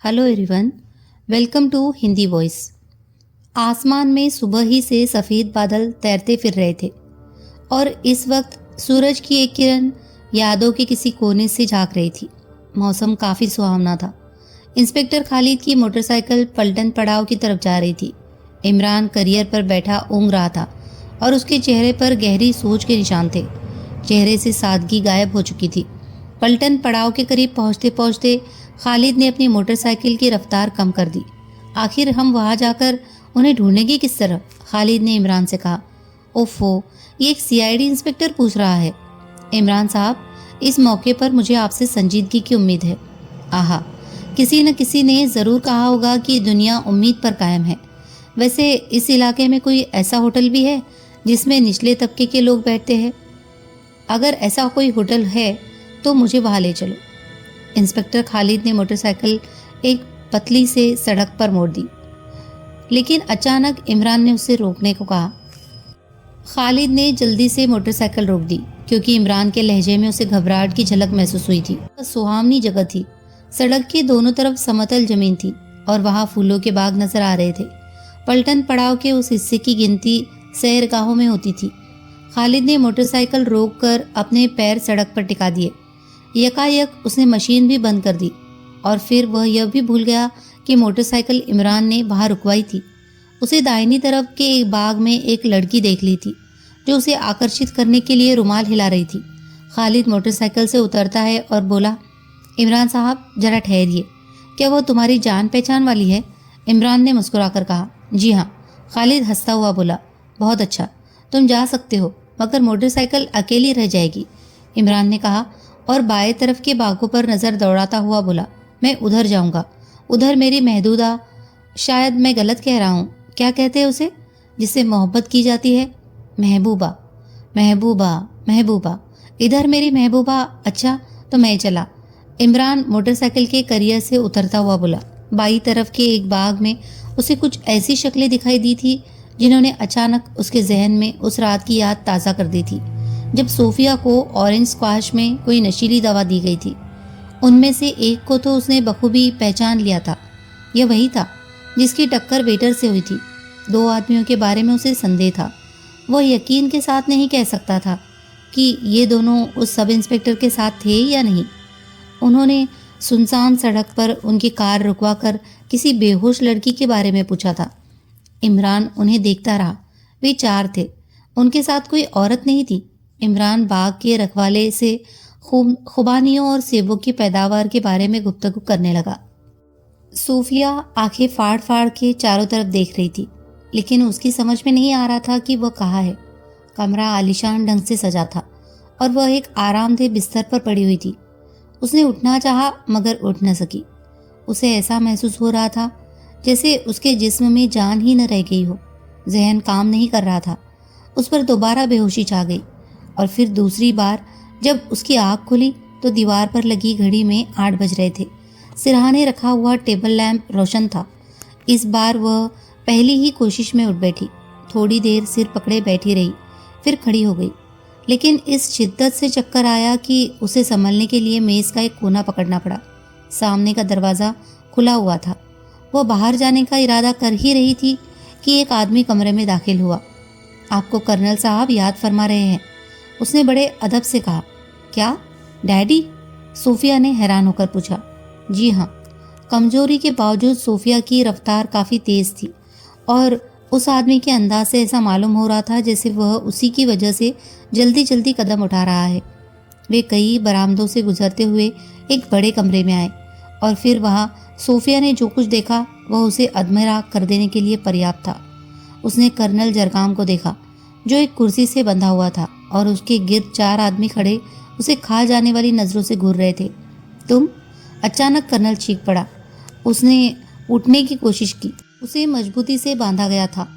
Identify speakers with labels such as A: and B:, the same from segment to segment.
A: Hello everyone, welcome to Hindi voice. आसमान में सुबह ही से सफ़ेद बादल तैरते फिर रहे थे और इस वक्त सूरज की एक किरण यादों के किसी कोने से झांक रही थी। मौसम काफ़ी सुहावना था। इंस्पेक्टर खालिद की मोटरसाइकिल पलटन पड़ाव की तरफ जा रही थी। इमरान करियर पर बैठा ऊँघ रहा था और उसके चेहरे पर गहरी सोच के निशान थे। चेहरे से सादगी गायब हो चुकी थी। पलटन पड़ाव के करीब पहुंचते पहुंचते खालिद ने अपनी मोटरसाइकिल की रफ्तार कम कर दी। आखिर हम वहां जाकर उन्हें ढूंढेंगे किस तरह? खालिद ने इमरान से कहा। ओफो, ये एक सीआईडी इंस्पेक्टर पूछ रहा है। इमरान साहब, इस मौके पर मुझे आपसे संजीदगी की उम्मीद है। आहा, किसी न किसी ने ज़रूर कहा होगा कि दुनिया उम्मीद पर कायम है। वैसे इस इलाके में कोई ऐसा होटल भी है जिसमें निचले तबके के लोग बैठते हैं? अगर ऐसा कोई होटल है तो मुझे वहाँ ले चलो। इंस्पेक्टर खालिद ने मोटरसाइकिल एक पतली से सड़क पर मोड़ दी, लेकिन अचानक इमरान ने उसे रोकने को कहा। खालिद ने जल्दी से मोटरसाइकिल रोक दी क्योंकि इमरान के लहजे में उसे घबराहट की झलक महसूस हुई थी। सुहावनी जगह थी। सड़क के दोनों तरफ समतल जमीन थी और वहाँ फूलों के बाग नजर आ रहे थे। पलटन पड़ाव के उस हिस्से की गिनती सैरगाहों में होती थी। खालिद ने मोटरसाइकिल रोककर अपने पैर सड़क पर टिका दिए। यकायक उसने मशीन भी बंद कर दी और फिर वह यह भी भूल गया कि मोटरसाइकिल इमरान ने वहां रुकवाई थी। उसे दाहिनी तरफ के एक बाग में एक लड़की देख ली थी जो उसे आकर्षित करने के लिए रुमाल हिला रही थी। खालिद मोटरसाइकिल से उतरता है और बोला, इमरान साहब जरा ठहरिए, क्या वह तुम्हारी जान पहचान वाली है? इमरान ने मुस्कुराकर कहा। जी हाँ। खालिद हंसता हुआ बोला, बहुत अच्छा, तुम जा सकते हो, मगर मोटरसाइकिल अकेली रह जाएगी। इमरान ने कहा और बाएं तरफ के बागों पर नज़र दौड़ाता हुआ बोला, मैं उधर जाऊंगा। उधर मेरी महदूदा, शायद मैं गलत कह रहा हूँ, क्या कहते हैं उसे जिससे मोहब्बत की जाती है? महबूबा। महबूबा, महबूबा, इधर मेरी महबूबा। अच्छा, तो मैं चला। इमरान मोटरसाइकिल के करियर से उतरता हुआ बोला। बाई तरफ के एक बाग में उसे कुछ ऐसी शक्लें दिखाई दी थी जिन्होंने अचानक उसके जहन में उस रात की याद ताज़ा कर दी थी जब सोफिया को ऑरेंज स्क्वाश में कोई नशीली दवा दी गई थी। उनमें से एक को तो उसने बखूबी पहचान लिया था। यह वही था जिसकी टक्कर वेटर से हुई थी। दो आदमियों के बारे में उसे संदेह था। वह यकीन के साथ नहीं कह सकता था कि ये दोनों उस सब इंस्पेक्टर के साथ थे या नहीं। उन्होंने सुनसान सड़क पर उनकी कार रुकवाकर किसी बेहोश लड़की के बारे में पूछा था। इमरान उन्हें देखता रहा। वे चार थे, उनके साथ कोई औरत नहीं थी। इमरान बाग के रखवाले से खुबानियों और सेबों की पैदावार के बारे में गुफ्तगू करने लगा। सूफिया आंखें फाड़ फाड़ के चारों तरफ देख रही थी, लेकिन उसकी समझ में नहीं आ रहा था कि वह कहाँ है। कमरा आलीशान ढंग से सजा था और वह एक आरामदेह बिस्तर पर पड़ी हुई थी। उसने उठना चाहा मगर उठ न सकी। उसे ऐसा महसूस हो रहा था जैसे उसके जिस्म में जान ही न रह गई हो। जहन काम नहीं कर रहा था। उस पर दोबारा बेहोशी छा गई और फिर दूसरी बार जब उसकी आँख खुली तो दीवार पर लगी घड़ी में 8 बज रहे थे। सिरहाने रखा हुआ टेबल लैंप रोशन था। इस बार वह पहली ही कोशिश में उठ बैठी। थोड़ी देर सिर पकड़े बैठी रही, फिर खड़ी हो गई, लेकिन इस शिद्दत से चक्कर आया कि उसे संभलने के लिए मेज़ का एक कोना पकड़ना पड़ा। सामने का दरवाज़ा खुला हुआ था। वह बाहर जाने का इरादा कर ही रही थी कि एक आदमी कमरे में दाखिल हुआ। आपको कर्नल साहब याद फरमा रहे हैं, उसने बड़े अदब से कहा। क्या डैडी? सोफिया ने हैरान होकर पूछा। जी हाँ। कमजोरी के बावजूद सोफिया की रफ्तार काफ़ी तेज़ थी और उस आदमी के अंदाज से ऐसा मालूम हो रहा था जैसे वह उसी की वजह से जल्दी जल्दी कदम उठा रहा है। वे कई बरामदों से गुजरते हुए एक बड़े कमरे में आए और फिर वहाँ सोफिया ने जो कुछ देखा वह उसे अधमरा कर देने के लिए पर्याप्त था। उसने कर्नल जरगाम को देखा जो एक कुर्सी से बंधा हुआ था और उसके गिर्द 4 आदमी खड़े उसे खा जाने वाली नज़रों से घूर रहे थे। तुम? अचानक कर्नल चीख पड़ा। उसने उठने की कोशिश की। उसे मजबूती से बांधा गया था।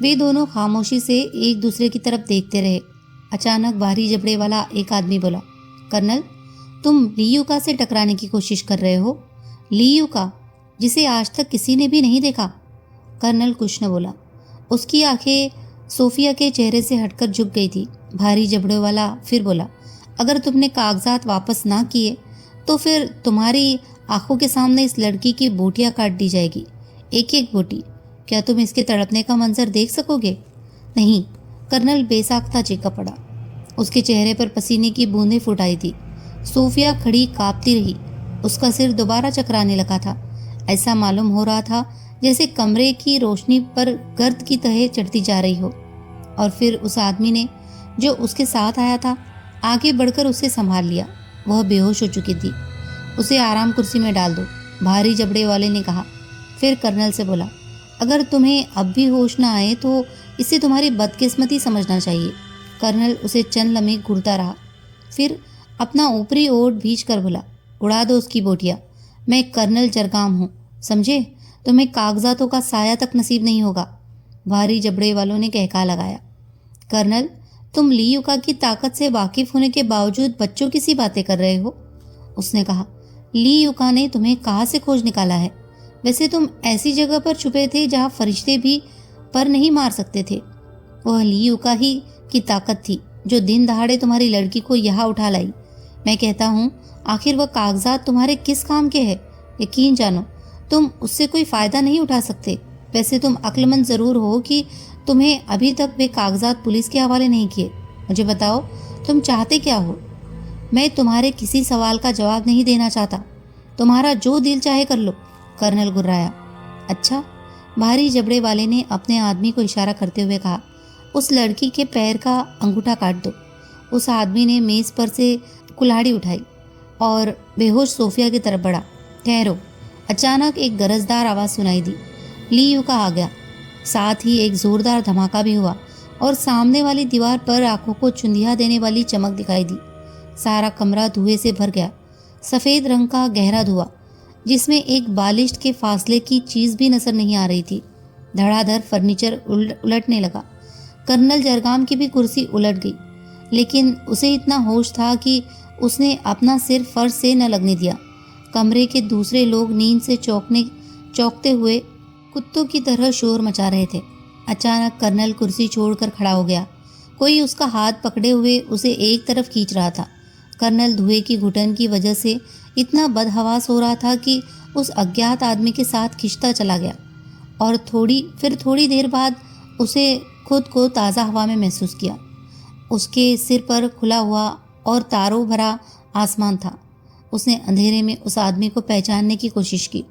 A: वे दोनों खामोशी से एक दूसरे की तरफ देखते रहे। अचानक भारी जबड़े वाला एक आदमी बोला, कर्नल, तुम लियूका से टकराने की कोशिश कर रहे हो? लियूका, जिसे आज तक किसी ने भी नहीं देखा। कर्नल कुछ न बोला। उसकी आंखें सोफिया के चेहरे से हटकर झुक गई थी। भारी जबड़ों वाला फिर बोला, अगर तुमने कागजात वापस ना किए तो फिर तुम्हारी आंखों के सामने इस लड़की की बोटियां काट दी जाएगी, एक एक बोटी। क्या तुम इसके तड़पने का मंजर देख सकोगे? नहीं। कर्नल बेसाख्ता चीखा पड़ा। उसके चेहरे पर पसीने की बूंदें फूट आई थी। सोफिया खड़ी कांपती रही। उसका सिर दोबारा चकराने लगा था। ऐसा मालूम हो रहा था जैसे कमरे की रोशनी पर गर्द की तह चढ़ती जा रही हो। और फिर उस आदमी ने, जो उसके साथ आया था, आगे बढ़कर उसे संभाल लिया। वह बेहोश हो चुकी थी। उसे आराम कुर्सी में डाल दो, भारी जबड़े वाले ने कहा। फिर कर्नल से बोला, अगर तुम्हें अब भी होश ना आए तो इसे तुम्हारी बदकिस्मती समझना चाहिए। कर्नल उसे चंद लम्हे घूरता रहा, फिर अपना ऊपरी ओट भींच कर बोला, उड़ा दो उसकी बोटियां। मैं कर्नल जरगाम हूँ, समझे? तुम्हें कागजातों का साया तक नसीब नहीं होगा। भारी जबड़े वालों ने कहका लगाया। कर्नल, तुम ली युका की ताकत से वाकिफ होने के बावजूद बच्चों की सी बातें कर रहे हो, उसने कहा। ली युका ने तुम्हें कहाँ से खोज निकाला है? वैसे तुम ऐसी जगह पर छुपे थे जहाँ फरिश्ते भी पर नहीं मार सकते थे। वह ली युका ही की ताकत थी जो दिन दहाड़े तुम्हारी लड़की को यहाँ उठा लाई। मैं कहता हूँ, आखिर वह कागजात तुम्हारे किस काम के हैं? यकीन जानो, तुम उससे कोई फ़ायदा नहीं उठा सकते। वैसे तुम अक्लमंद ज़रूर हो कि तुम्हें अभी तक वे कागजात पुलिस के हवाले नहीं किए। मुझे बताओ, तुम चाहते क्या हो? मैं तुम्हारे किसी सवाल का जवाब नहीं देना चाहता। तुम्हारा जो दिल चाहे कर लो, कर्नल गुर्राया। अच्छा, भारी जबड़े वाले ने अपने आदमी को इशारा करते हुए कहा, उस लड़की के पैर का अंगूठा काट दो। उस आदमी ने मेज़ पर से कुल्हाड़ी उठाई और बेहोश सोफिया की तरफ बढ़ा। ठहरो। अचानक एक गरजदार आवाज़ सुनाई दी। ली युका आ गया। साथ ही एक जोरदार धमाका भी हुआ और सामने वाली दीवार पर आंखों को चुंधिया देने वाली चमक दिखाई दी। सारा कमरा धुएं से भर गया। सफ़ेद रंग का गहरा धुआं, जिसमें एक बालिश के फासले की चीज़ भी नजर नहीं आ रही थी। धड़ाधड़ फर्नीचर उलटने लगा। कर्नल जरगाम की भी कुर्सी उलट गई, लेकिन उसे इतना होश था कि उसने अपना सिर फर्श से न लगने दिया। कमरे के दूसरे लोग नींद से चौंकते हुए कुत्तों की तरह शोर मचा रहे थे। अचानक कर्नल कुर्सी छोड़कर खड़ा हो गया। कोई उसका हाथ पकड़े हुए उसे एक तरफ खींच रहा था। कर्नल धुएं की घुटन की वजह से इतना बदहवास हो रहा था कि उस अज्ञात आदमी के साथ खिंचता चला गया और थोड़ी देर बाद उसे खुद को ताज़ा हवा में महसूस किया। उसके सिर पर खुला हुआ और तारों भरा आसमान था। उसने अंधेरे में उस आदमी को पहचानने की कोशिश की,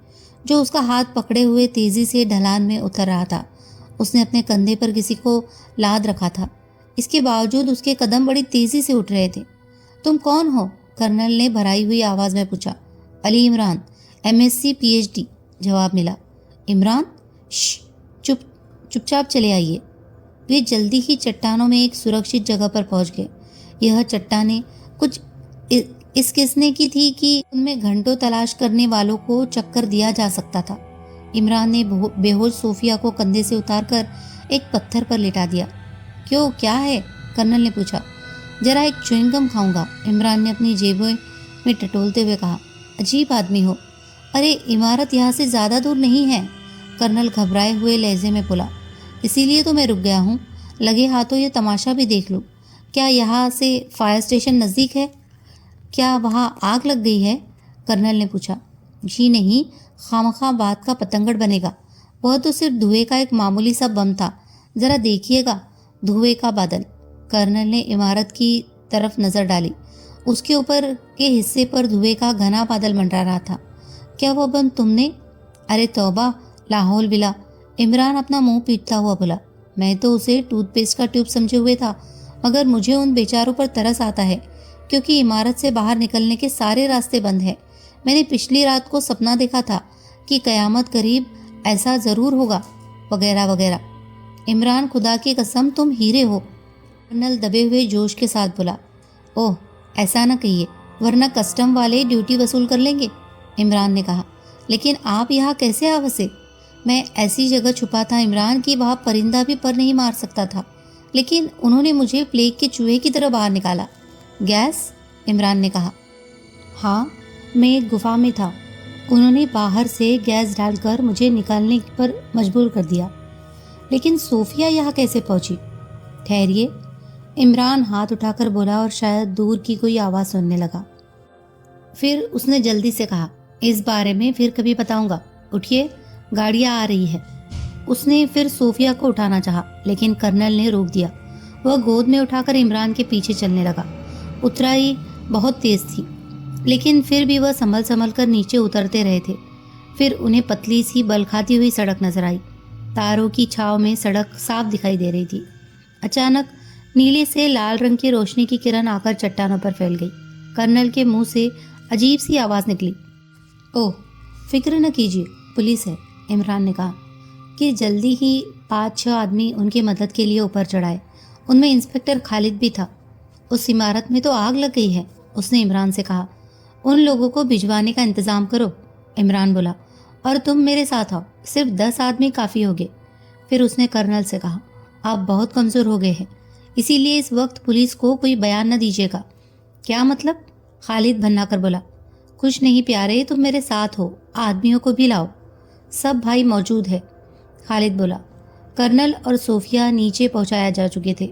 A: जो उसका हाथ पकड़े हुए तेज़ी से ढलान में उतर रहा था। उसने अपने कंधे पर किसी को लाद रखा था। इसके बावजूद उसके कदम बड़ी तेज़ी से उठ रहे थे। तुम कौन हो? कर्नल ने भराई हुई आवाज़ में पूछा। अली इमरान, MSc PhD, जवाब मिला। इमरान? चुपचाप चले आइए। वे जल्दी ही चट्टानों में एक सुरक्षित जगह पर पहुंच गए। यह चट्टानें कुछ इस किस्म की थी कि उनमें घंटों तलाश करने वालों को चक्कर दिया जा सकता था। इमरान ने बेहोश सोफिया को कंधे से उतारकर एक पत्थर पर लिटा दिया। क्यों, क्या है? कर्नल ने पूछा। जरा एक च्युइंगम खाऊंगा, इमरान ने अपनी जेबों में टटोलते हुए कहा। अजीब आदमी हो। अरे, इमारत यहाँ से ज़्यादा दूर नहीं है, कर्नल घबराए हुए लहजे में बोला। इसीलिए तो मैं रुक गया हूँ। लगे हाथों ये तमाशा भी देख लूँ। क्या यहाँ से फायर स्टेशन नज़दीक है? क्या वहाँ आग लग गई है? कर्नल ने पूछा। जी नहीं, खामखा बात का पतंगड़ बनेगा। वह तो सिर्फ धुएं का एक मामूली सा बम था। ज़रा देखिएगा, धुएं का बादल। कर्नल ने इमारत की तरफ नज़र डाली। उसके ऊपर के हिस्से पर धुएं का घना बादल मंडरा रहा था। क्या वह बम तुमने? अरे तौबा, लाहौल बिला, इमरान अपना मुंह पीटता हुआ बोला। मैं तो उसे टूथपेस्ट का ट्यूब समझे हुए था, मगर मुझे उन बेचारों पर तरस आता है क्योंकि इमारत से बाहर निकलने के सारे रास्ते बंद हैं। मैंने पिछली रात को सपना देखा था कि कयामत करीब, ऐसा ज़रूर होगा, वगैरह वगैरह। इमरान, खुदा की कसम तुम हीरे हो, कर्नल दबे हुए जोश के साथ बोला। ओह, ऐसा ना कहिए, वरना कस्टम वाले ड्यूटी वसूल कर लेंगे, इमरान ने कहा। लेकिन आप यहाँ कैसे आ बसे? मैं ऐसी जगह छुपा था इमरान कि वहाँ परिंदा भी पर नहीं मार सकता था, लेकिन उन्होंने मुझे प्लेग के चूहे की तरह बाहर निकाला। गैस? इमरान ने कहा। हाँ, मैं एक गुफा में था। उन्होंने बाहर से गैस डालकर मुझे निकालने पर मजबूर कर दिया। लेकिन सोफिया यहाँ कैसे पहुँची? ठहरिए, इमरान हाथ उठाकर बोला और शायद दूर की कोई आवाज़ सुनने लगा। फिर उसने जल्दी से कहा, इस बारे में फिर कभी बताऊंगा। उठिए, गाड़ियां आ रही है। उसने फिर सोफिया को उठाना चाहा, लेकिन कर्नल ने रोक दिया। वह गोद में उठाकर इमरान के पीछे चलने लगा। उतराई बहुत तेज थी, लेकिन फिर भी वह संभल संभल कर नीचे उतरते रहे थे। फिर उन्हें पतली सी बल खाती हुई सड़क नजर आई। तारों की छाव में सड़क साफ दिखाई दे रही थी। अचानक नीले से लाल रंग की रोशनी की किरण आकर चट्टानों पर फैल गई। कर्नल के मुंह से अजीब सी आवाज निकली। ओह, फिक्र न कीजिए, पुलिस है। इमरान ने कहा कि जल्दी ही 5-6 आदमी उनकी मदद के लिए ऊपर चढ़ाए। उनमें इंस्पेक्टर खालिद भी था। उस इमारत में तो आग लग गई है, उसने इमरान से कहा। उन लोगों को भिजवाने का इंतजाम करो, इमरान बोला, और तुम मेरे साथ आओ। सिर्फ 10 आदमी काफ़ी होंगे। फिर उसने कर्नल से कहा, आप बहुत कमज़ोर हो गए हैं, इसीलिए इस वक्त पुलिस को कोई बयान न दीजिएगा। क्या मतलब? खालिद भन्ना कर बोला। कुछ नहीं प्यारे, तुम मेरे साथ हो, आदमियों को भी लाओ। सब भाई मौजूद है, खालिद बोला। कर्नल और सोफिया नीचे पहुंचाया जा चुके थे।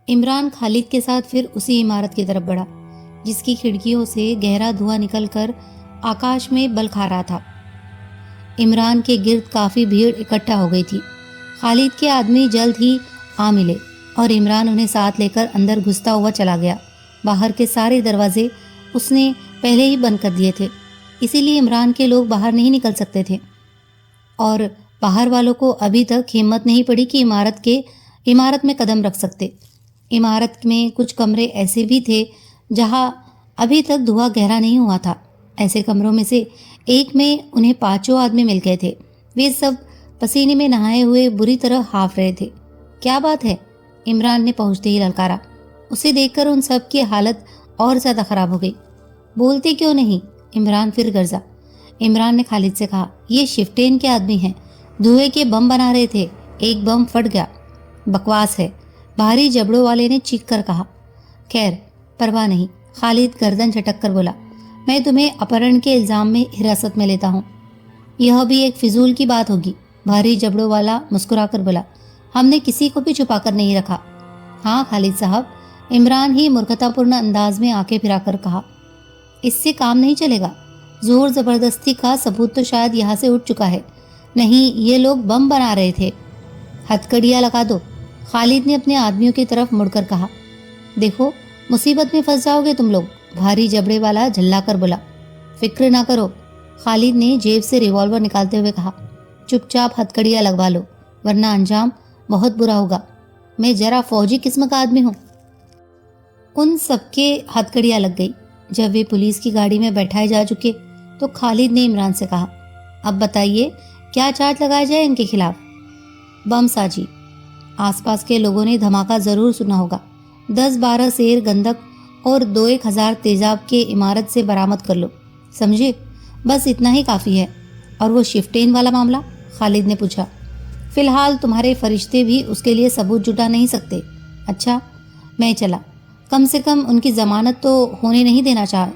A: इमरान खालिद के साथ फिर उसी इमारत की तरफ बढ़ा, जिसकी खिड़कियों से गहरा धुआं निकलकर आकाश में बल खा रहा था। इमरान के गिर्द काफ़ी भीड़ इकट्ठा हो गई थी। खालिद के आदमी जल्द ही आ मिले और इमरान उन्हें साथ लेकर अंदर घुसता हुआ चला गया। बाहर के सारे दरवाजे उसने पहले ही बंद कर दिए थे, इसीलिए इमरान के लोग बाहर नहीं निकल सकते थे। और बाहर वालों को अभी तक हिम्मत नहीं पड़ी कि इमारत में कदम रख सकते। इमारत में कुछ कमरे ऐसे भी थे जहां अभी तक धुआं गहरा नहीं हुआ था। ऐसे कमरों में से एक में उन्हें 5 आदमी मिल गए थे। वे सब पसीने में नहाए हुए बुरी तरह हाफ रहे थे। क्या बात है? इमरान ने पहुंचते ही ललकारा। उसे देखकर उन सब की हालत और ज़्यादा खराब हो गई। बोलते क्यों नहीं? इमरान फिर गर्जा। इमरान ने खालिद से कहा, ये शिफ्टेन के आदमी हैं, धुएं के बम बना रहे थे, एक बम फट गया। बकवास है, भारी जबड़ों वाले ने चीख कर कहा। खैर, परवाह नहीं, खालिद गर्दन झटक कर बोला। मैं तुम्हें अपहरण के इल्ज़ाम में हिरासत में लेता हूँ। यह भी एक फिजूल की बात होगी, भारी जबड़ों वाला मुस्कुराकर बोला। हमने किसी को भी छुपा कर नहीं रखा। हाँ खालिद साहब, इमरान ही मूर्खतापूर्ण अंदाज में आंखें फिराकर कहा। इससे काम नहीं चलेगा। जोर जबरदस्ती का सबूत तो शायद यहाँ से उठ चुका है। नहीं, ये लोग बम बना रहे थे। हथकड़ियाँ लगा दो, खालिद ने अपने आदमियों की तरफ मुड़कर कहा। देखो, मुसीबत में फंस जाओगे तुम लोग, भारी जबड़े वाला झल्लाकर बोला। फिक्र ना करो, खालिद ने जेब से रिवॉल्वर निकालते हुए कहा। चुपचाप हथकड़ियाँ लगवा लो, वरना अंजाम बहुत बुरा होगा। मैं जरा फौजी किस्म का आदमी हूँ। उन सबके हथकड़ियाँ लग गई। जब वे पुलिस की गाड़ी में बैठाए जा चुके तो खालिद ने इमरान से कहा, अब बताइए क्या चार्ज लगाया जाए इनके खिलाफ? बम साजी। आसपास के लोगों ने धमाका जरूर सुना होगा। 10-12 शेर गंदक और 2-1 हजार तेजाब के इमारत से बरामद कर लो, समझे? बस इतना ही काफ़ी है। और वो शिफ्टेन वाला मामला? खालिद ने पूछा। फिलहाल तुम्हारे फरिश्ते भी उसके लिए सबूत जुटा नहीं सकते। अच्छा, मैं चला। कम से कम उनकी जमानत तो होने नहीं देना चाह।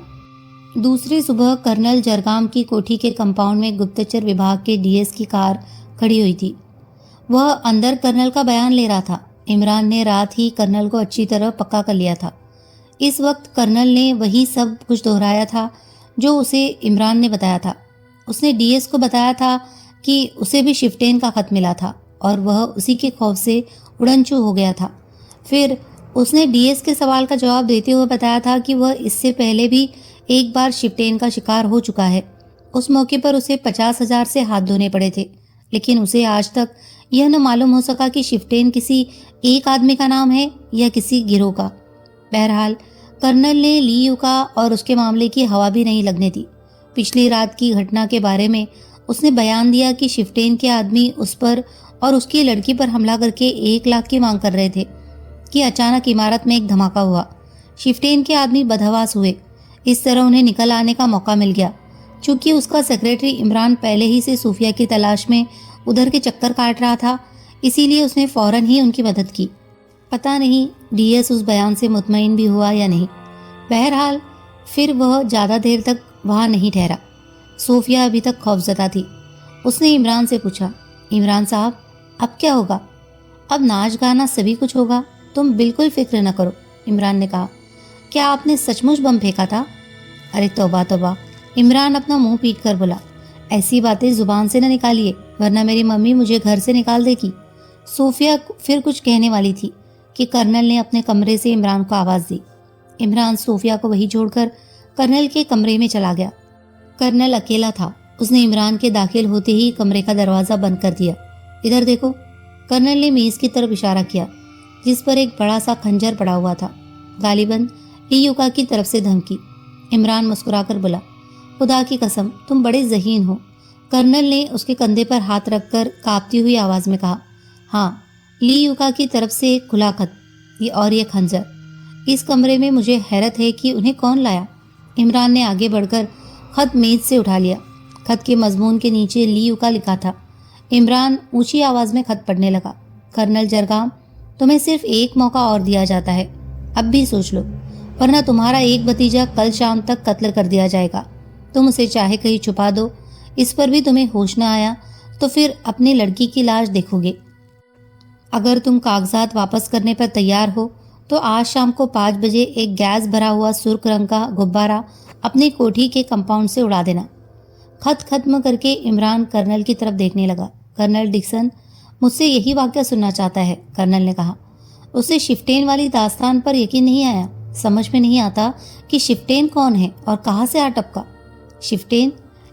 A: दूसरी सुबह कर्नल जरगाम की कोठी के कंपाउंड में गुप्तचर विभाग के डीएस की कार खड़ी हुई थी। वह अंदर कर्नल का बयान ले रहा था। इमरान ने रात ही कर्नल को अच्छी तरह पक्का कर लिया था। इस वक्त कर्नल ने वही सब कुछ दोहराया था जो उसे इमरान ने बताया था। उसने डीएस को बताया था कि उसे भी शिफ्टेन का खत मिला था और वह उसी के खौफ से उड़नचू हो गया था। फिर उसने डीएस के सवाल का जवाब देते हुए बताया था कि वह इससे पहले भी एक बार शिफ्टेन का शिकार हो चुका है। उस मौके पर उसे 50,000 से हाथ धोने पड़े थे, लेकिन उसे आज तक यह न मालूम हो सका कि शिफ्टेन किसी एक आदमी का नाम है या किसी गिरोह का। बहरहाल कर्नल ने लीयुका और उसके मामले की हवा भी नहीं लगने दी। पिछली रात की घटना के बारे में उसने बयान दिया कि शिफ्टेन के आदमी उस पर और उसकी लड़की पर हमला करके 1 लाख की मांग कर रहे थे कि अचानक इमारत में एक धमाका हुआ। शिफ्टेन के आदमी बदहवास हुए। इस तरह उन्हें निकल आने का मौका मिल गया। चूंकि उसका सेक्रेटरी इमरान पहले ही से सूफिया की तलाश में उधर के चक्कर काट रहा था, इसीलिए उसने फौरन ही उनकी मदद की। पता नहीं डीएस उस बयान से मुतमईन भी हुआ या नहीं। बहरहाल फिर वह ज़्यादा देर तक वहाँ नहीं ठहरा। सूफिया अभी तक खौफजदा थी। उसने इमरान से पूछा, इमरान साहब, अब क्या होगा? अब नाच गाना सभी कुछ होगा, तुम बिल्कुल फिक्र न करो, इमरान ने कहा। क्या आपने सचमुच बम फेंका था? अरे तौबा तौबा, इमरान अपना मुंह पीट कर बोला, ऐसी बातें जुबान से न निकालिए वरना मेरी मम्मी मुझे घर से निकाल देगी। सोफिया फिर कुछ कहने वाली थी कि कर्नल ने अपने कमरे से इमरान को आवाज़ दी। इमरान सोफिया को वहीं छोड़कर कर्नल के कमरे में चला गया। कर्नल अकेला था। उसने इमरान के दाखिल होते ही कमरे का दरवाज़ा बंद कर दिया। इधर देखो, कर्नल ने मेज़ की तरफ इशारा किया जिस पर एक बड़ा सा खंजर पड़ा हुआ था। गालिबन ली युका की तरफ से धमकी। इमरान मुस्कुराकर बोला, खुदा की कसम तुम बड़े ज़हीन हो। कर्नल ने उसके कंधे पर हाथ रखकर कांपती हुई आवाज़ में कहा, हाँ, ली युका की तरफ से एक खुला खत और ये खंजर। इस कमरे में मुझे हैरत है कि उन्हें कौन लाया। इमरान ने आगे बढ़कर खत मेज से उठा लिया। खत के मजमून के नीचे ली युका लिखा था। इमरान ऊंची आवाज़ में खत पढ़ने लगा। कर्नल जरगाम, तुम्हें सिर्फ एक मौका और दिया जाता है, अब भी सोच लो, वरना तुम्हारा एक भतीजा कल शाम तक कत्ल कर दिया जाएगा। तुम उसे चाहे कहीं छुपा दो, इस पर भी तुम्हें होश न आया तो फिर अपनी लड़की की लाश देखोगे। अगर तुम कागजात वापस करने पर तैयार हो तो आज शाम को 5 बजे एक गैस भरा हुआ सुर्ख रंग का गुब्बारा अपनी कोठी के कंपाउंड से उड़ा देना। खत खत्म करके इमरान कर्नल की तरफ देखने लगा। कर्नल डिक्सन मुझसे यही वाक्य सुनना चाहता है, कर्नल ने कहा। उसे शिफ्टेन वाली दास्तान पर यकीन नहीं आया। समझ में नहीं आता कि शिफ्टेन कौन है और कहाँ से आ टपका। शिफ्टेन?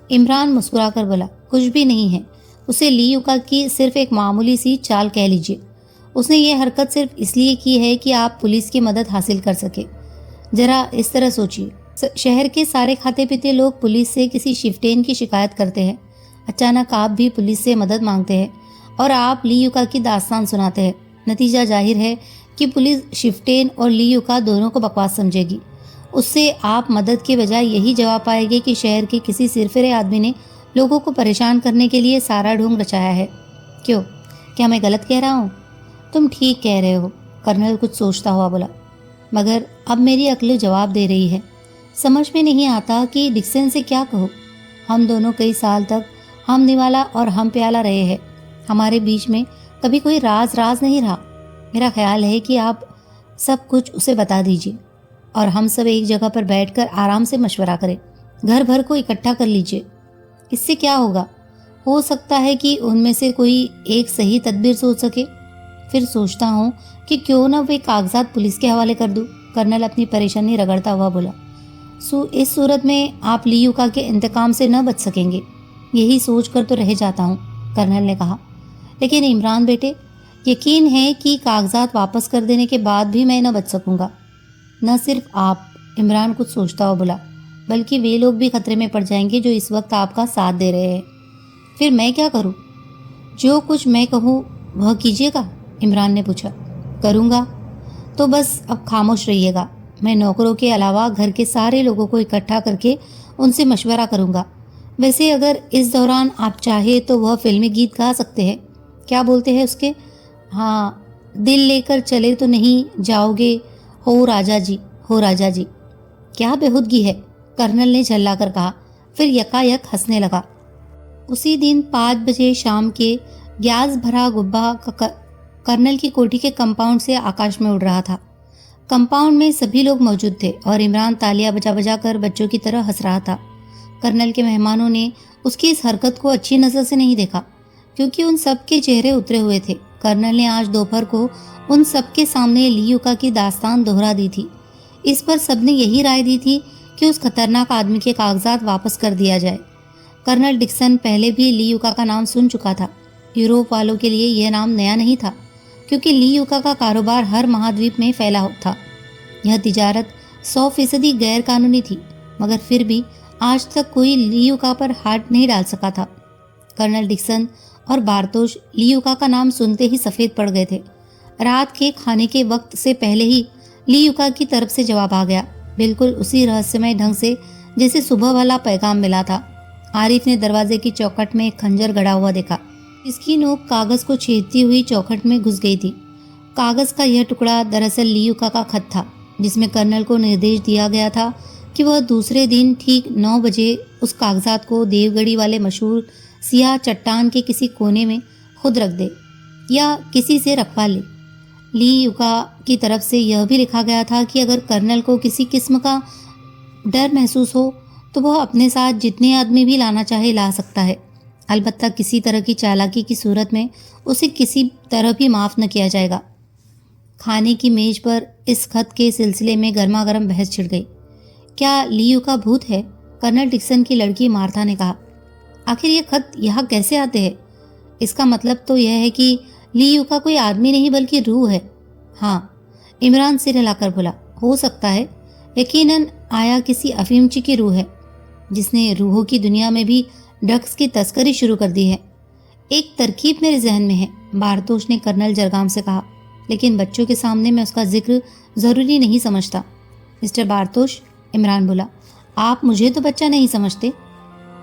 A: इमरान मुस्कुराकर बोला, कुछ भी नहीं है। उसे ली युका की सिर्फ एक मामूली सी चाल कह लीजिए। उसने ये हरकत सिर्फ इसलिए की है कि आप पुलिस की मदद हासिल कर सके। जरा इस तरह सोचिए, शहर के सारे खाते पीते लोग पुलिस से किसी शिफ्टेन की शिकायत करते हैं। अचानक आप भी पुलिस से मदद मांगते हैं और आप ली युका की दास्तान सुनाते हैं। नतीजा जाहिर है कि पुलिस शिफ्टेन और ली युका दोनों को बकवास समझेगी। उससे आप मदद के बजाय यही जवाब पाएंगे कि शहर के किसी सिरफिरे आदमी ने लोगों को परेशान करने के लिए सारा ढोंग रचाया है। क्यों, क्या मैं गलत कह रहा हूँ? तुम ठीक कह रहे हो, कर्नल कुछ सोचता हुआ बोला, मगर अब मेरी अक्ल जवाब दे रही है। समझ में नहीं आता कि डिक्सन से क्या कहूँ। हम दोनों कई साल तक हम निवाला और हम प्याला रहे हैं। हमारे बीच में कभी कोई राज नहीं रहा। मेरा ख्याल है कि आप सब कुछ उसे बता दीजिए और हम सब एक जगह पर बैठकर आराम से मशवरा करें। घर भर को इकट्ठा कर लीजिए। इससे क्या होगा? हो सकता है कि उनमें से कोई एक सही तदबीर सोच सके। फिर सोचता हूँ कि क्यों ना वे कागजात पुलिस के हवाले कर दूँ। कर्नल अपनी परेशानी रगड़ता हुआ बोला, इस सूरत में आप ली युका के इंतकाम से न बच सकेंगे। यही सोच कर तो रह जाता हूँ, कर्नल ने कहा। लेकिन इमरान बेटे, यकीन है कि कागजात वापस कर देने के बाद भी मैं न बच सकूंगा। न सिर्फ आप, इमरान कुछ सोचता हुआ बोला, बल्कि वे लोग भी खतरे में पड़ जाएंगे जो इस वक्त आपका साथ दे रहे हैं। फिर मैं क्या करूं? जो कुछ मैं कहूं वह कीजिएगा, इमरान ने पूछा। करूंगा, तो बस अब खामोश रहिएगा। मैं नौकरों के अलावा घर के सारे लोगों को इकट्ठा करके उनसे मशवरा करूंगा। वैसे अगर इस दौरान आप चाहे तो वह फिल्मी गीत गा सकते हैं। क्या बोलते हैं उसके? हाँ, दिल लेकर चले तो नहीं जाओगे, हो राजा जी, हो राजा जी। क्या बेहूदगी है, कर्नल ने झल्लाकर कहा, फिर यकायक हंसने लगा। उसी दिन 5 बजे शाम के गैस भरा गुब्बा कर्नल की कोठी के कंपाउंड से आकाश में उड़ रहा था। कंपाउंड में सभी लोग मौजूद थे और इमरान तालियां बजा बजा कर बच्चों की तरह हंस रहा था। कर्नल के मेहमानों ने उसकी इस हरकत को अच्छी नज़र से नहीं देखा क्योंकि उन सब के चेहरे उतरे हुए थे। कर्नल ने आज दोपहर को उन सब के सामने ली युका की दास्तान दोहरा दी थी। इस पर सबने यही राय दी थी कि उस खतरनाक आदमी के कागजात वापस कर दिया जाए। कर्नल डिक्सन पहले भी ली युका का नाम सुन चुका था। यूरोप वालों के लिए यह नाम नया नहीं था क्योंकि ली युका का कारोबार हर महाद्वीप में फैला था। यह तिजारत 100% गैर कानूनी थी, मगर फिर भी आज तक कोई ली युका पर हाथ नहीं डाल सका था। कर्नल डिक्सन और बारतोश ली युका का नाम सुनते ही सफ़ेद पड़ गए थे। रात के खाने के वक्त से पहले ही ली युका की तरफ से जवाब आ गया, बिल्कुल उसी रहस्यमय ढंग से जैसे सुबह वाला पैगाम मिला था। आरिफ ने दरवाजे की चौखट में एक खंजर गड़ा हुआ देखा। इसकी नोक कागज को छेदती हुई चौखट में घुस गई थी। कागज का यह टुकड़ा दरअसल ली युका का खत था जिसमें कर्नल को निर्देश दिया गया था कि वह दूसरे दिन ठीक 9 बजे उस कागजात को देवगढ़ी वाले मशहूर सियाह चट्टान के किसी कोने में खुद रख दे या किसी से रखवा ले। ली युका की तरफ से यह भी लिखा गया था कि अगर कर्नल को किसी किस्म का डर महसूस हो तो वह अपने साथ जितने आदमी भी लाना चाहे ला सकता है। अलबत्ता किसी तरह की चालाकी की सूरत में उसे किसी तरह भी माफ़ न किया जाएगा। खाने की मेज पर इस खत के सिलसिले में गर्मा गर्म बहस छिड़ गई। क्या लियू का भूत है? कर्नल डिक्सन की लड़की मार्था ने कहा। आखिर ये खत यहाँ कैसे आते हैं? इसका मतलब तो यह है कि लियू का कोई आदमी नहीं बल्कि रूह है। हाँ, इमरान सिर हिलाकर बोला। हो सकता है, यकीनन आया किसी अफीमची की रूह है जिसने रूहों की दुनिया में भी ड्रग्स की तस्करी शुरू कर दी है। एक तरकीब मेरे जहन में है, बारतोश ने कर्नल जरगाम से कहा, लेकिन बच्चों के सामने मैं उसका जिक्र जरूरी नहीं समझता। मिस्टर बारतोश, इमरान बोला, आप मुझे तो बच्चा नहीं समझते,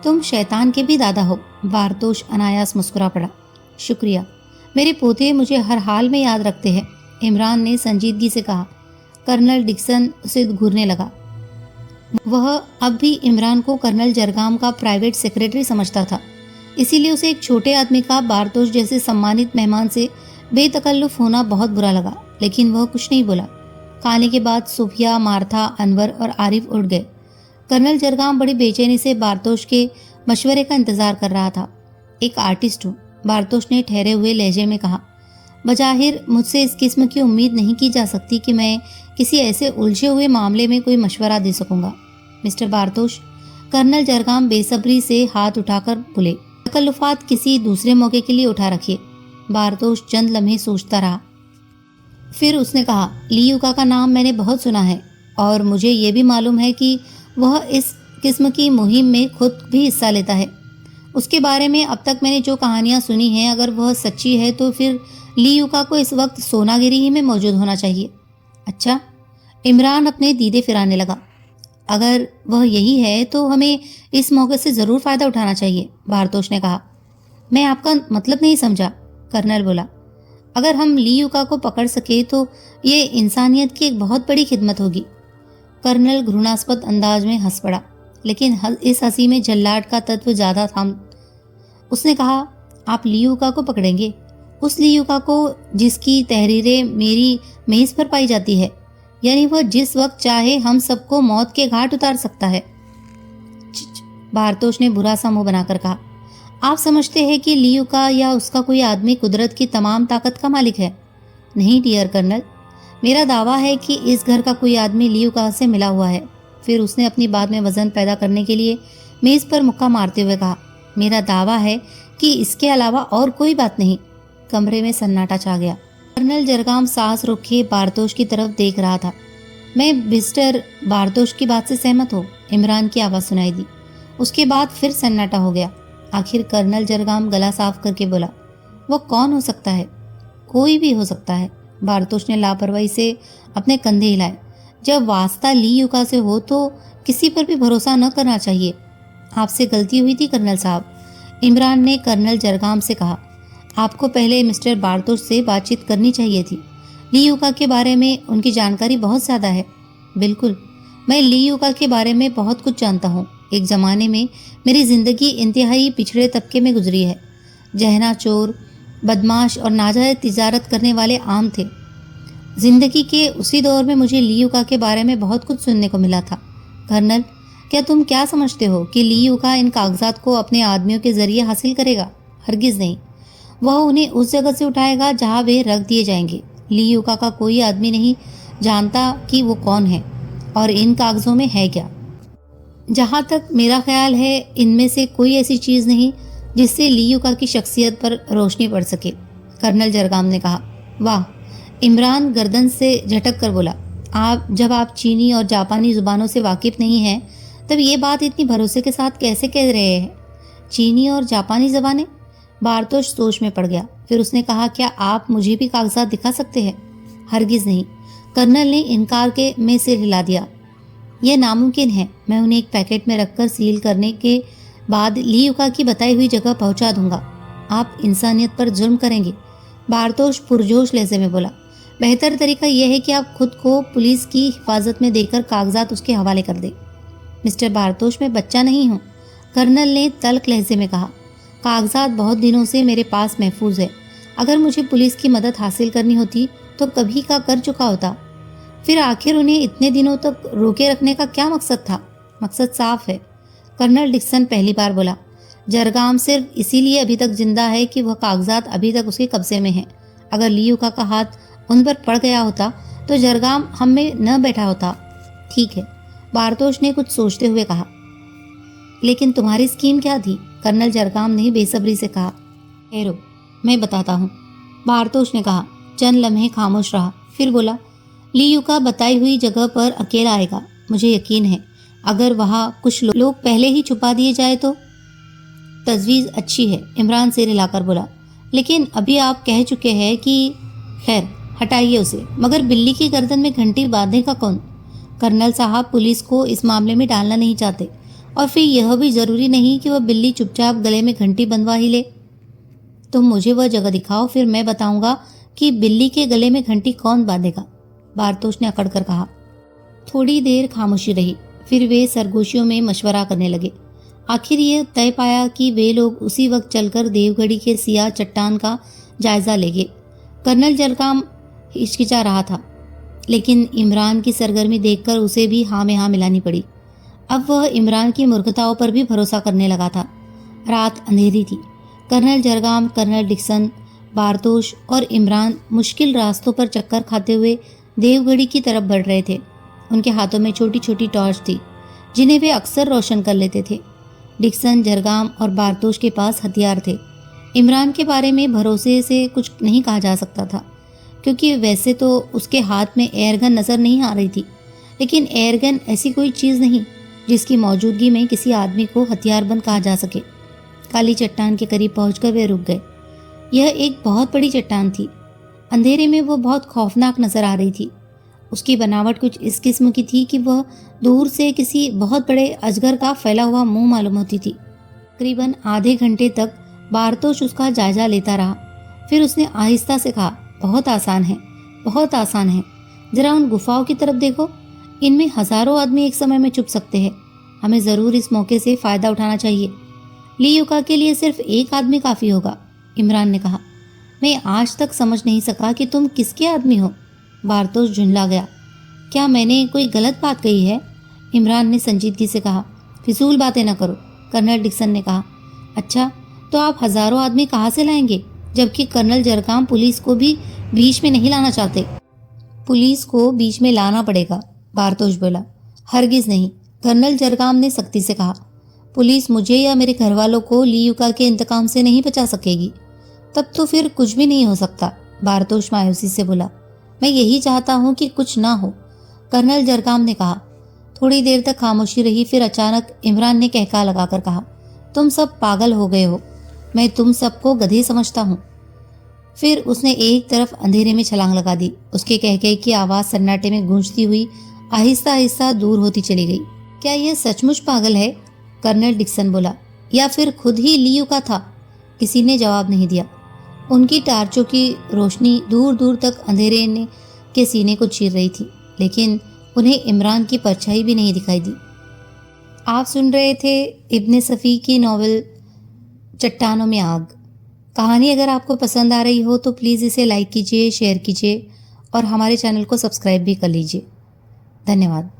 A: तुम शैतान के भी दादा हो। बारतोश अनायास मुस्कुरा पड़ा। शुक्रिया, मेरे पोते मुझे हर हाल में याद रखते हैं, इमरान ने संजीदगी से कहा। कर्नल डिक्सन उसे घूरने लगा। वह अब भी इमरान को कर्नल जरगाम का प्राइवेट सेक्रेटरी समझता था, इसीलिए उसे एक छोटे आदमी का बारतोश जैसे सम्मानित मेहमान से बेतकल्लुफ होना बहुत बुरा लगा, लेकिन वह कुछ नहीं बोला। खाने के बाद सुफिया, मार्था, अनवर और आरिफ उठ गए। कर्नल जरगाम बड़ी बेचैनी से बारतोश के मशवरे का इंतजार कर रहा था। एक आर्टिस्ट हूँ, बारतोश ने ठहरे हुए लहजे में कहा। बजाहिर मुझसे इस किस्म की उम्मीद नहीं की जा सकती कि मैं किसी ऐसे उलझे हुए मामले में कोई मशवरा दे सकूंगा। मिस्टर बारतोश, कर्नल जरगाम बेसब्री से हाथ उठाकर बोले, तकल्लुफात किसी दूसरे मौके के लिए उठा रखिए। बारतोश चंद लम्हे सोचता रहा, फिर उसने कहा, लियूका का नाम मैंने बहुत सुना है और मुझे ये भी मालूम है कि वह इस किस्म की मुहिम में खुद भी हिस्सा लेता है। उसके बारे में अब तक मैंने जो कहानियां सुनी हैं, अगर वह सच्ची है तो फिर लियूका को इस वक्त सोनागिरी ही में मौजूद होना चाहिए। अच्छा, इमरान अपने दीदे फिराने लगा। अगर वह यही है तो हमें इस मौके से ज़रूर फ़ायदा उठाना चाहिए, बारतोश ने कहा। मैं आपका मतलब नहीं समझा, कर्नल बोला। अगर हम लियूका को पकड़ सके तो ये इंसानियत की एक बहुत बड़ी खिदमत होगी। कर्नल घृणास्पद अंदाज में हंस पड़ा, लेकिन इस हंसी में जल्लाद का तत्व ज़्यादा था। उसने कहा, आप लियूका को पकड़ेंगे? उस लियूका को जिसकी तहरीरें मेरी मेज़ पर पाई जाती है, यानी वह जिस वक्त चाहे हम सबको मौत के घाट उतार सकता है। बारतोश ने बुरा सा मुंह बनाकर कहा, आप समझते हैं कि लियूका या उसका कोई आदमी कुदरत की तमाम ताकत का मालिक है? नहीं डियर कर्नल, मेरा दावा है कि इस घर का कोई आदमी लियूका से मिला हुआ है। फिर उसने अपनी बात में वजन पैदा करने के लिए मेज़ पर मुक्का मारते हुए कहा, मेरा दावा है कि इसके अलावा और कोई बात नहीं। कमरे में सन्नाटा छा गया। कर्नल जरगाम सांस रोके बारतोश की तरफ देख रहा था। मैं मिस्टर बारतोश की बात से सहमत हूँ, इमरान की आवाज़ सुनाई दी। उसके बाद फिर सन्नाटा हो गया। आखिर कर्नल जरगाम गला साफ करके बोला, वह कौन हो सकता है? कोई भी हो सकता है। बारतोश ने लापरवाही से अपने कंधे हिलाए। जब वास्ता लियूका से हो तो किसी पर भी भरोसा न करना चाहिए। आपसे गलती हुई थी कर्नल साहब, इमरान ने कर्नल जरगाम से कहा। आपको पहले मिस्टर बारतोश से बातचीत करनी चाहिए थी। लियूका के बारे में उनकी जानकारी बहुत ज़्यादा है। बिल्कुल, मैं लियूका के बारे में बहुत कुछ जानता हूँ। एक ज़माने में मेरी ज़िंदगी इंतहाई पिछड़े तबके में गुजरी है। जहना चोर, बदमाश और नाजायज़ तिजारत करने वाले आम थे। ज़िंदगी के उसी दौर में मुझे लियूका के बारे में बहुत कुछ सुनने को मिला था। कर्नल, क्या तुम क्या समझते हो कि लियूका इन कागजात को अपने आदमियों के ज़रिए हासिल करेगा? हरगिज़ नहीं। वह उन्हें उस जगह से उठाएगा जहाँ वे रख दिए जाएंगे। लियूका का कोई आदमी नहीं जानता कि वो कौन है और इन कागज़ों में है क्या। जहाँ तक मेरा ख्याल है, इनमें से कोई ऐसी चीज़ नहीं जिससे लियूका की शख्सियत पर रोशनी पड़ सके, कर्नल जरगाम ने कहा। वाह, इमरान गर्दन से झटक कर बोला। जब आप चीनी और जापानी ज़ुबानों से वाकिफ़ नहीं हैं, तब ये बात इतनी भरोसे के साथ कैसे कह रहे हैं? चीनी और जापानी ज़बानें? बारतोश सोच में पड़ गया। फिर उसने कहा, क्या आप मुझे भी कागजात दिखा सकते हैं? हरगिज़ नहीं, कर्नल ने इनकार के में सिर हिला दिया। यह नामुमकिन है। मैं उन्हें एक पैकेट में रखकर सील करने के बाद लियूका की बताई हुई जगह पहुंचा दूंगा। आप इंसानियत पर जुर्म करेंगे, बारतोश पुरजोश लहजे में बोला। बेहतर तरीका यह है कि आप खुद को पुलिस की हिफाजत में देकर कागजात उसके हवाले कर दें। मिस्टर बारतोश, मैं बच्चा नहीं हूँ, कर्नल ने तल्ख लहजे में कहा। कागजात बहुत दिनों से मेरे पास महफूज है। अगर मुझे पुलिस की मदद हासिल करनी होती तो कभी का कर चुका होता। फिर आखिर उन्हें इतने दिनों तक रोके रखने का क्या मकसद था? मकसद साफ है, कर्नल डिक्सन पहली बार बोला। जरगाम सिर्फ इसीलिए अभी तक जिंदा है कि वह कागजात अभी तक उसके कब्जे में हैं। अगर लियुका का हाथ उन पर पड़ गया होता तो जरगाम हम में न बैठा होता। ठीक है, बारतोश ने कुछ सोचते हुए कहा। लेकिन तुम्हारी स्कीम क्या थी? कर्नल जरगाम ने बेसब्री से कहा। ठहरो, मैं बताता हूँ, बारतोश ने कहा। चंद लम्हे खामोश रहा, फिर बोला, लियुका बताई हुई जगह पर अकेला आएगा। मुझे यकीन है अगर वहाँ कुछ लोग पहले ही छुपा दिए जाए तो। तजवीज़ अच्छी है, इमरान सिर हिलाकर बोला, लेकिन अभी आप कह चुके हैं कि खैर हटाइए उसे। मगर बिल्ली की गर्दन में घंटी बांधने का कौन? कर्नल साहब पुलिस को इस मामले में डालना नहीं चाहते, और फिर यह भी जरूरी नहीं कि वह बिल्ली चुपचाप गले में घंटी बंधवा ही ले। तुम मुझे वह जगह दिखाओ, फिर मैं बताऊंगा कि बिल्ली के गले में घंटी कौन बांधेगा, बारतोश ने अकड़कर कहा। थोड़ी देर खामोशी रही, फिर वे सरगोशियों में मशवरा करने लगे। आखिर यह तय पाया कि वे लोग उसी वक्त चलकर देवगढ़ी के सियाह चट्टान का जायजा लेंगे। कर्नल जरगाम हिचकिचा रहा था, लेकिन इमरान की सरगर्मी देखकर उसे भी हाँ में हाँ मिलानी पड़ी। अब वह इमरान की मूर्खताओं पर भी भरोसा करने लगा था। रात अंधेरी थी। कर्नल जरगाम, कर्नल डिक्सन, बारतोश और इमरान मुश्किल रास्तों पर चक्कर खाते हुए देवगढ़ी की तरफ बढ़ रहे थे। उनके हाथों में छोटी छोटी टॉर्च थी जिन्हें वे अक्सर रोशन कर लेते थे। डिक्सन, जरगाम और बारतोश के पास हथियार थे। इमरान के बारे में भरोसे से कुछ नहीं कहा जा सकता था, क्योंकि वैसे तो उसके हाथ में एयरगन नज़र नहीं आ रही थी, लेकिन एयरगन ऐसी कोई चीज़ नहीं जिसकी मौजूदगी में किसी आदमी को हथियारबंद कहा जा सके। काली चट्टान के करीब पहुंचकर वे रुक गए। यह एक बहुत बड़ी चट्टान थी। अंधेरे में वो बहुत खौफनाक नजर आ रही थी। उसकी बनावट कुछ इस किस्म की थी कि वह दूर से किसी बहुत बड़े अजगर का फैला हुआ मुंह मालूम होती थी। तकरीबन आधे घंटे तक बारतोश उसका जायजा लेता रहा। फिर उसने आहिस्ता से कहा, बहुत आसान है, बहुत आसान है। जरा उन गुफाओं की तरफ देखो, इनमें हजारों आदमी एक समय में छुप सकते हैं। हमें ज़रूर इस मौके से फ़ायदा उठाना चाहिए। लियुका के लिए सिर्फ एक आदमी काफ़ी होगा, इमरान ने कहा। मैं आज तक समझ नहीं सका कि तुम किसके आदमी हो। बारतोश झुंझला गया। क्या मैंने कोई गलत बात कही है? इमरान ने संजीदगी से कहा। फिजूल बातें न करो, कर्नल डिक्सन ने कहा। अच्छा, तो आप हजारों आदमी कहाँ से लाएंगे, जबकि कर्नल जरगाम पुलिस को भी बीच में नहीं लाना चाहते? पुलिस को बीच में लाना पड़ेगा, बारतोश बोला। हरगिज नहीं, कर्नल जरगाम ने सख्ती से कहा। पुलिस मुझे या मेरे घर वालों को लियुका के इंतकाम से नहीं बचा सकेगी। तब तो फिर कुछ भी नहीं हो सकता, बारतोश मायूसी से बोला। मैं यही चाहता हूँ कि कुछ ना हो, कर्नल जरगाम ने कहा। थोड़ी देर तक खामोशी रही, फिर अचानक इमरान ने कहका लगाकर कहा, तुम सब पागल हो गए हो। मैं तुम सबको गधे समझता हूँ। फिर उसने एक तरफ अंधेरे में छलांग लगा दी। उसके कहके की आवाज़ सन्नाटे में गूंजती हुई आहिस्ता आहिस्ता दूर होती चली गई। क्या यह सचमुच पागल है? कर्नल डिक्सन बोला। या फिर खुद ही लियुका था? किसी ने जवाब नहीं दिया। उनकी टार्चों की रोशनी दूर दूर तक अंधेरे के सीने को चीर रही थी, लेकिन उन्हें इमरान की परछाई भी नहीं दिखाई दी। आप सुन रहे थे इब्ने सफ़ी की नॉवल चट्टानों में आग। कहानी अगर आपको पसंद आ रही हो तो प्लीज़ इसे लाइक कीजिए, शेयर कीजिए और हमारे चैनल को सब्सक्राइब भी कर लीजिए। धन्यवाद।